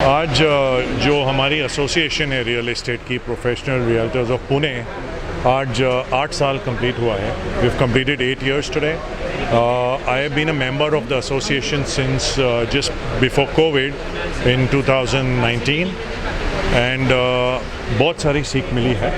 आज जो हमारी एसोसिएशन है रियल एस्टेट की, प्रोफेशनल रियल्टर्स ऑफ पुणे, आज 8 साल कंप्लीट हुआ है. We have completed 8 years today. I have been a member of the association since just before COVID in 2019 and बहुत सारी सीख मिली है.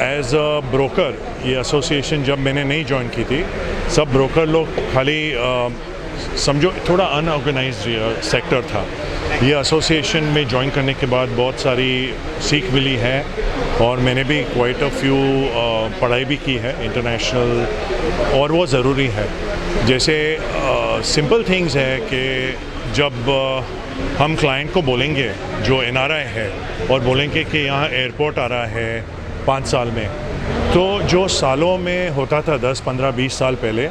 एज अ ब्रोकर ये एसोसिएशन जब मैंने नहीं ज्वाइन की थी, सब ब्रोकर लोग खाली समझो थोड़ा अनऑर्गेनाइज्ड सेक्टर था. ये एसोसिएशन में ज्वाइन करने के बाद बहुत सारी सीख मिली है और मैंने भी क्वाइट अ फ्यू पढ़ाई भी की है इंटरनेशनल, और वो ज़रूरी है. जैसे सिंपल थिंग्स है कि जब हम क्लाइंट को बोलेंगे जो NRI है और बोलेंगे कि यहाँ एयरपोर्ट आ रहा है 5 साल में, तो जो सालों में होता था 10, 15, 20 साल पहले,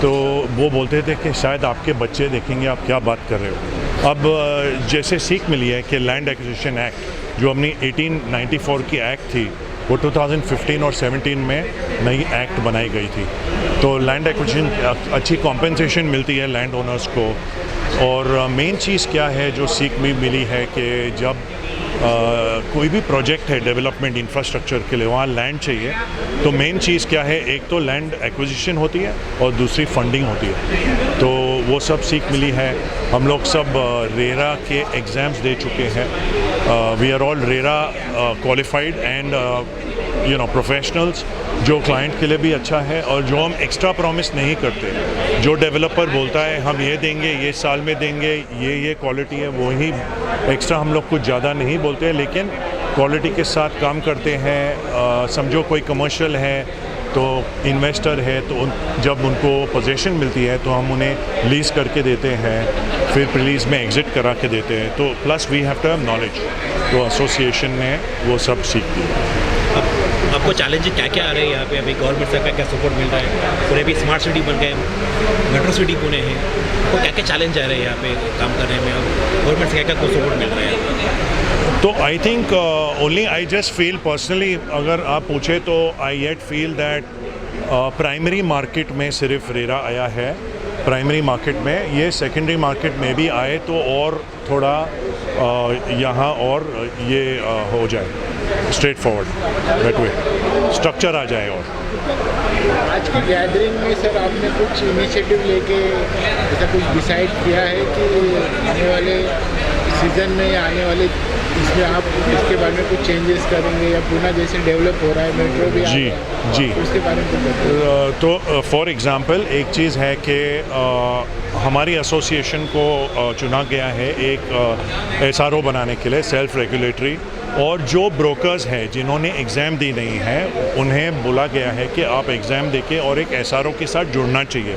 तो वो बोलते थे कि शायद आपके बच्चे देखेंगे आप क्या बात कर रहे हो. अब जैसे सीख मिली है कि लैंड एक्विजिशन एक्ट जो अपनी 1894 की एक्ट थी, वो 2015 और 17 में नई एक्ट बनाई गई थी. तो लैंड एक्विजिशन अच्छी कॉम्पेंसेशन मिलती है लैंड ओनर्स को. और मेन चीज़ क्या है जो सीख भी मिली है कि जब कोई भी प्रोजेक्ट है डेवलपमेंट इंफ्रास्ट्रक्चर के लिए, वहाँ लैंड चाहिए, तो मेन चीज़ क्या है, एक तो लैंड एक्विजिशन होती है और दूसरी फंडिंग होती है. तो वो सब सीख मिली है. हम लोग सब रेरा के एग्ज़ाम्स दे चुके हैं. We are all RERA qualified and professionals, जो क्लाइंट के लिए भी अच्छा है. और जो हम एक्स्ट्रा प्रॉमिस नहीं करते, जो डेवलपर बोलता है हम ये देंगे, ये साल में देंगे, ये क्वालिटी है, वही एक्स्ट्रा हम लोग कुछ ज़्यादा नहीं बोलते हैं, लेकिन क्वालिटी के साथ काम करते हैं. समझो कोई कमर्शियल है तो इन्वेस्टर है, तो जब उनको पोजीशन मिलती है तो हम उन्हें लीज़ करके देते हैं, फिर प्रीलीज़ में एग्ज़िट करा के देते हैं. तो plus we have to have knowledge. तो एसोसिएशन ने वो सब सीख दी. आपको चैलेंज क्या क्या आ रहे हैं यहाँ पे? अभी गवर्नमेंट से क्या सपोर्ट मिल रहा है? पुणे भी स्मार्ट सिटी बन गए, मेट्रो सिटी पुणे है, तो क्या क्या चैलेंज आ रहे हैं यहाँ पे काम करने में, और गवर्नमेंट से क्या क्या सपोर्ट मिल रहा है? तो I think only I just feel personally, अगर आप पूछे तो I yet feel that primary market में सिर्फ रेरा आया है. प्राइमरी मार्केट में ये सेकेंडरी मार्केट में भी आए तो और थोड़ा यहाँ और ये हो जाए straightforward, that way structure आ जाए. और आज की गैदरिंग में सर आपने कुछ इनिशिएटिव लेके ऐसा कुछ डिसाइड किया है कि आने वाले सीज़न में या आने वाले इसमें आप इसके बारे में कुछ चेंजेस करेंगे, या पुणे जैसे डेवलप हो रहा है, मेट्रो भी जी उसके बारे में कुछ बताइए. तो फॉर एग्ज़ाम्पल एक चीज़ है कि हमारी एसोसिएशन को चुना गया है एक SRO बनाने के लिए, सेल्फ रेगुलेटरी. और जो ब्रोकर्स हैं जिन्होंने एग्ज़ाम दी नहीं है, उन्हें बोला गया है कि आप एग्ज़ाम देके और एक SRO के साथ जुड़ना चाहिए.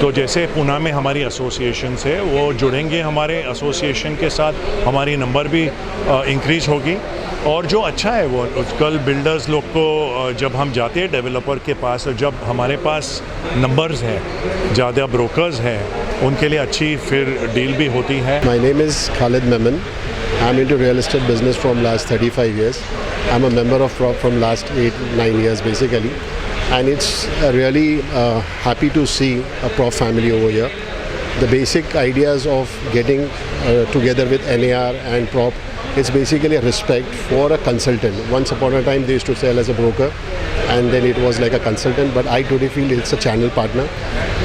तो जैसे पुणे में हमारी एसोसिएशन से वो जुड़ेंगे हमारे एसोसिएशन के साथ, हमारी नंबर भी इंक्रीज़ होगी. और जो अच्छा है वो कल बिल्डर्स लोग को जब हम जाते हैं डेवलपर के पास, जब हमारे पास नंबर्स हैं, ज़्यादा ब्रोकर्स हैं, उनके लिए अच्छी फिर डील भी होती है. My name is Khalid Memon. I'm into real estate business from last 35 years. I'm a member of Prop from last 8-9 years basically. And it's really happy to see a Prop family over here. The basic ideas of getting together with NAR and Prop, it's basically a respect for a consultant. Once upon a time they used to sell as a broker, and then it was like a consultant, but I today feel it's a channel partner.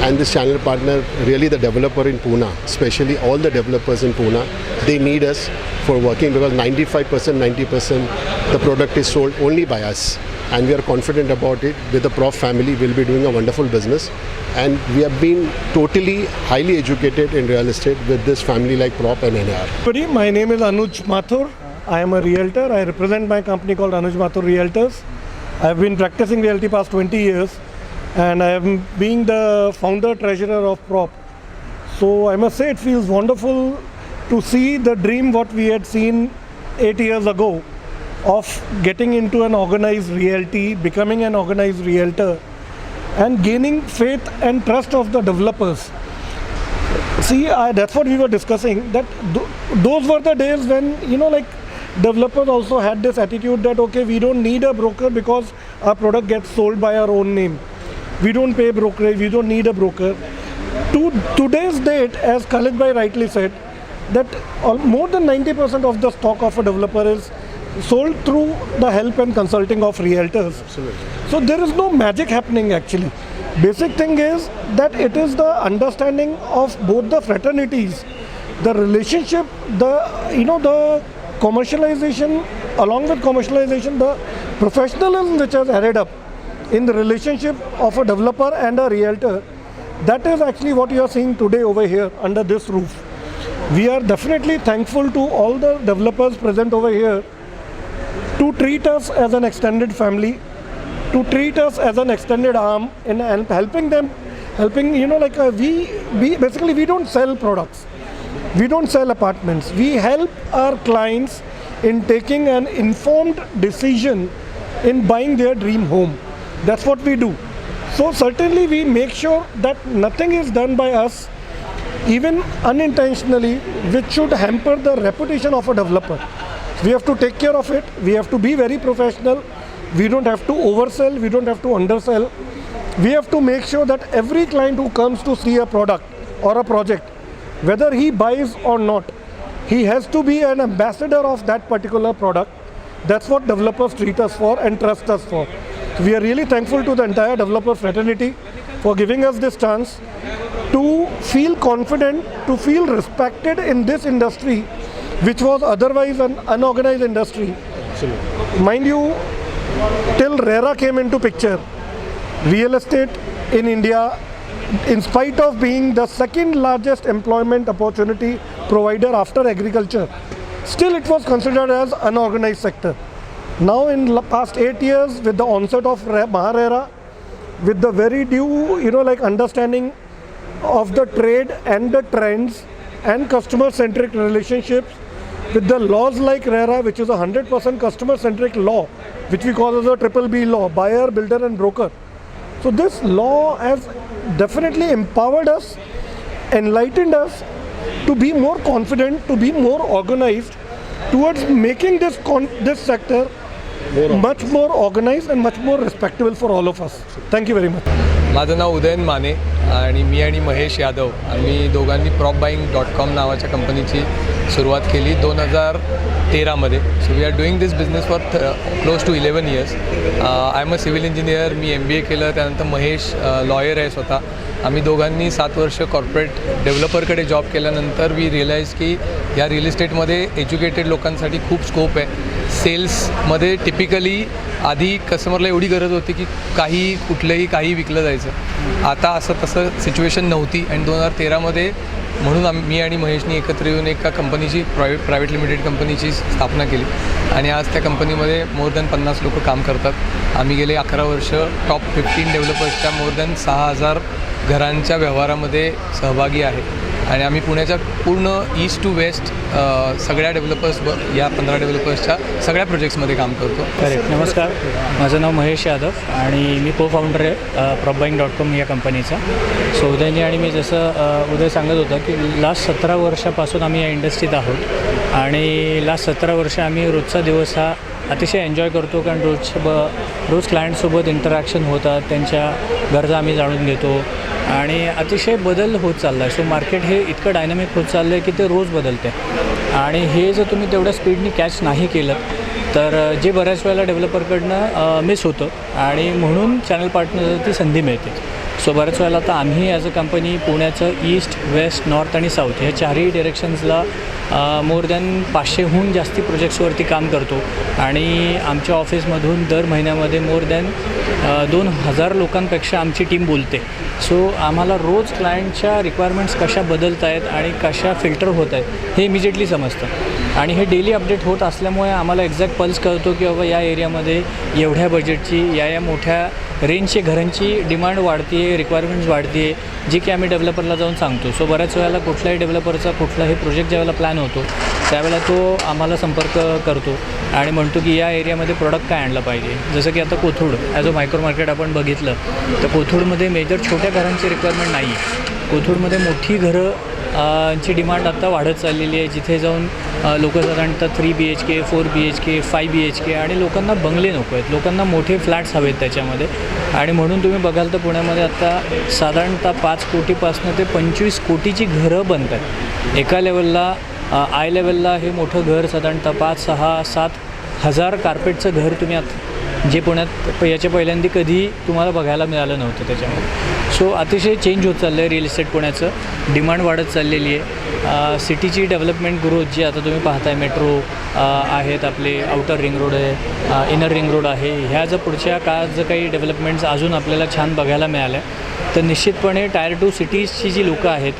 And this channel partner, really the developer in Pune, especially all the developers in Pune, they need us for working, because 95%, 90% the product is sold only by us. And we are confident about it. With the Prof family, we'll be doing a wonderful business. And we have been totally highly educated in real estate with this family like Prop and NAR. My name is Anuj Mathur. I am a realtor. I represent my company called Anuj Mathur Realtors. I have been practicing realty past 20 years, and I am being the founder treasurer of Prop. So I must say it feels wonderful to see the dream what we had seen 8 years ago of getting into an organized realty, becoming an organized realtor, and gaining faith and trust of the developers. See, that's what we were discussing, that those were the days when, like, developers also had this attitude that, okay, we don't need a broker because our product gets sold by our own name. We don't pay brokerage, we don't need a broker. To today's date, as Khalid bhai rightly said, that more than 90% of the stock of a developer is sold through the help and consulting of realtors. Absolutely. So there is no magic happening actually. Basic thing is that it is the understanding of both the fraternities, the relationship, the commercialization, along with commercialization, the professionalism which has added up in the relationship of a developer and a realtor. That is actually what you are seeing today over here under this roof. We are definitely thankful to all the developers present over here to treat us as an extended family, to treat us as an extended arm and helping, we basically we don't sell products, we don't sell apartments, we help our clients in taking an informed decision in buying their dream home. That's what we do. So certainly we make sure that nothing is done by us, even unintentionally, which should hamper the reputation of a developer. We have to take care of it, we have to be very professional, we don't have to oversell, we don't have to undersell. We have to make sure that every client who comes to see a product or a project, whether he buys or not, he has to be an ambassador of that particular product. That's what developers treat us for and trust us for. We are really thankful to the entire developer fraternity for giving us this chance to feel confident, to feel respected in this industry, which was otherwise an unorganized industry. Absolutely. Mind you, till RERA came into picture, real estate in India, in spite of being the second largest employment opportunity provider after agriculture, still it was considered as unorganized sector. Now in the past 8 years, with the onset of MahaRERA, with the very due, understanding of the trade and the trends and customer-centric relationships, with the laws like RERA, which is a 100% customer-centric law, which we call as a BBB law, buyer, builder and broker. So this law has definitely empowered us, enlightened us to be more confident, to be more organized towards making this sector much more organized and much more respectable for all of us. Thank you very much. माझं नाव उदयन माने आणि मी आणि महेश यादव आम्ही दोघांनी propbuying.com नावाच्या कंपनीची सुरुवात केली 2013मध्ये. So we are doing this business for close to 11 years. I am a civil engineer, मी MBA केलं. त्यानंतर महेश लॉयर आहे स्वतः. आम्ही दोघांनी 7 वर्ष कॉर्पोरेट डेव्हलपरकडे जॉब केल्यानंतर वी रिअलाईज की या रिअल इस्टेटमध्ये एज्युकेटेड लोकांसाठी खूप स्कोप आहे. सेल्समध्ये टिपिकली आधी कस्टमरला एवढी गरज होती की कुठलंही काही विकलं जायचं. आता असं तसं सिच्युएशन नव्हती आणि 2013मध्ये म्हणून मी आणि महेशनी एकत्र येऊन एका कंपनीची प्रायव्हेट लिमिटेड कंपनीची स्थापना केली आणि आज त्या कंपनीमध्ये मोर दॅन 50 लोक काम करतात. आम्ही गेले 11 वर्ष टॉप 15 डेव्हलपर्सच्या मोर दॅन 6000 घरांच्या व्यवहारामध्ये सहभागी आहे आणि आम्ही पुण्याच्या पूर्ण ईस्ट टू वेस्ट सगळ्या या 15 डेव्हलपर्सच्या सगळ्या प्रोजेक्ट्समध्ये काम करतो. करेक्ट. नमस्कार, माझं नाव महेश यादव आणि मी co-founder आहे propbuying.com या कंपनीचा. सो उदयनी आणि मी जसं उदय सांगत होता की लास्ट 17 वर्षापासून आम्ही या इंडस्ट्रीत आहोत आणि लास्ट 17 वर्ष आम्ही रोजचा दिवस हा अतिशय एन्जॉय करतो, कारण रोज क्लायंटसोबत इंटरॅक्शन होतात, त्यांच्या गरजा आम्ही जाणून घेतो आणि अतिशय बदल होत चालला आहे. सो मार्केट हे इतकं डायनॅमिक होत चाललं आहे की ते रोज बदलते आणि हे जर तुम्ही तेवढ्या स्पीडनी कॅच नाही केलं तर जे बऱ्याच वेळेला डेव्हलपरकडनं मिस होतं आणि म्हणून चॅनल पार्टनरला ती संधी मिळते. सो बऱ्याच वेळेला आता आम्ही ॲज अ कंपनी पुण्याचं ईस्ट, वेस्ट, नॉर्थ आणि साऊथ ह्या चारही डिरेक्शन्सला मोर दॅन 500हून जास्ती प्रोजेक्ट्सवरती काम करतो आणि आमच्या ऑफिसमधून दर महिन्यामध्ये मोर दॅन 2000 लोकांपेक्षा आमची टीम बोलते. सो आम्हाला रोज क्लायंटच्या रिक्वायरमेंट्स कशा बदलत आहेत आणि कशा फिल्टर होत आहेत हे इमिजिएटली समजतं आणि हे डेली अपडेट होत असल्यामुळे आम्हाला एक्झॅक्ट पल्स कळतो की बाबा या एरियामध्ये एवढ्या बजेटची या मोठ्या रेंजची घरांची डिमांड वाढते आहे, रिक्वायरमेंट्स वाढते आहे, जी की आम्ही डेव्हलपरला जाऊन सांगतो. सो बऱ्याच वेळेला कुठल्याही डेव्हलपरचा कुठलाही प्रोजेक्ट ज्यावेळेला प्लॅन होतो त्यावेळेला तो आम्हाला संपर्क करतो आणि म्हणतो की या एरियामध्ये प्रोडक्ट काय आणलं पाहिजे. जसं की आता Kothrud as a micro market आपण बघितलं तर कोथरूडमध्ये मेजर छोट्या घरांची रिक्वायरमेंट नाही आहे. कोथरूडमध्ये मोठी घरं ची डिमांड आता वाढत चाललेली आहे, जिथे जाऊन लोक साधारणतः 3 BHK, 4 BHK, 5 BHK आणि लोकांना बंगले नको आहेत, लोकांना मोठे फ्लॅट्स हवेत त्याच्यामध्ये. आणि म्हणून तुम्ही बघाल तर पुण्यामध्ये आता साधारणतः 5 कोटीपासून ते 25 कोटीची घरं बनत आहेत. एका लेवलला आय लेवलला हे मोठं घर साधारणतः 5-6-7 हजार कार्पेटचं घर तुम्ही जे पुण्यात याच्या पहिल्यांदा कधी तुम्हाला बघायला मिळालं नव्हतं त्याच्यामध्ये. सो अतिशय चेंज होत चाललं आहे रिअल इस्टेट पुण्याचं. डिमांड वाढत चाललेली आहे. सिटीची डेव्हलपमेंट ग्रोथ जी आता तुम्ही पाहताय, मेट्रो आहेत, आपले आउटर रिंग रोड आहे, इनर रिंग रोड आहे, ह्या जर पुढच्या काळात जर काही डेव्हलपमेंट्स अजून आपल्याला छान बघायला मिळाल्या तर निश्चितपणे टायर 2 सिटीजची जी लोकं आहेत,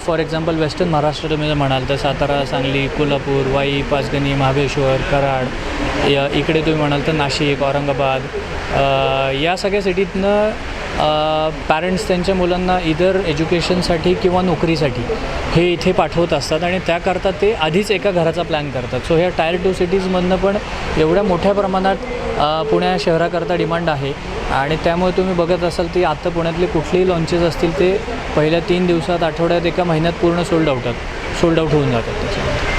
फॉर एक्झाम्पल वेस्टर्न महाराष्ट्र तुम्ही जर म्हणाल तर सातारा, सांगली, कोल्हापूर, वाई, पाचगणी, महाबळेश्वर, कराड, इकडे तुम्ही म्हणाल तर नाशिक, औरंगाबाद, या सगळ्या सिटीतनं पॅरेंट्स त्यांच्या मुलांना इधर एज्युकेशनसाठी किंवा नोकरीसाठी हे इथे पाठवत असतात आणि त्याकरता ते आधीच एका घराचा प्लॅन करतात. सो ह्या टायर 2 सिटीजमधनं पण एवढ्या मोठ्या प्रमाणात पुण्या शहराकरता डिमांड आहे आणि त्यामुळे तुम्ही बघत असाल की आत्ता पुण्यातले कुठलेही लॉन्चेस असतील ते पहिल्या 3 दिवसात, आठवड्यात, एका महिन्यात पूर्ण सोल्ड आउट होऊन जातात त्याच्यामध्ये.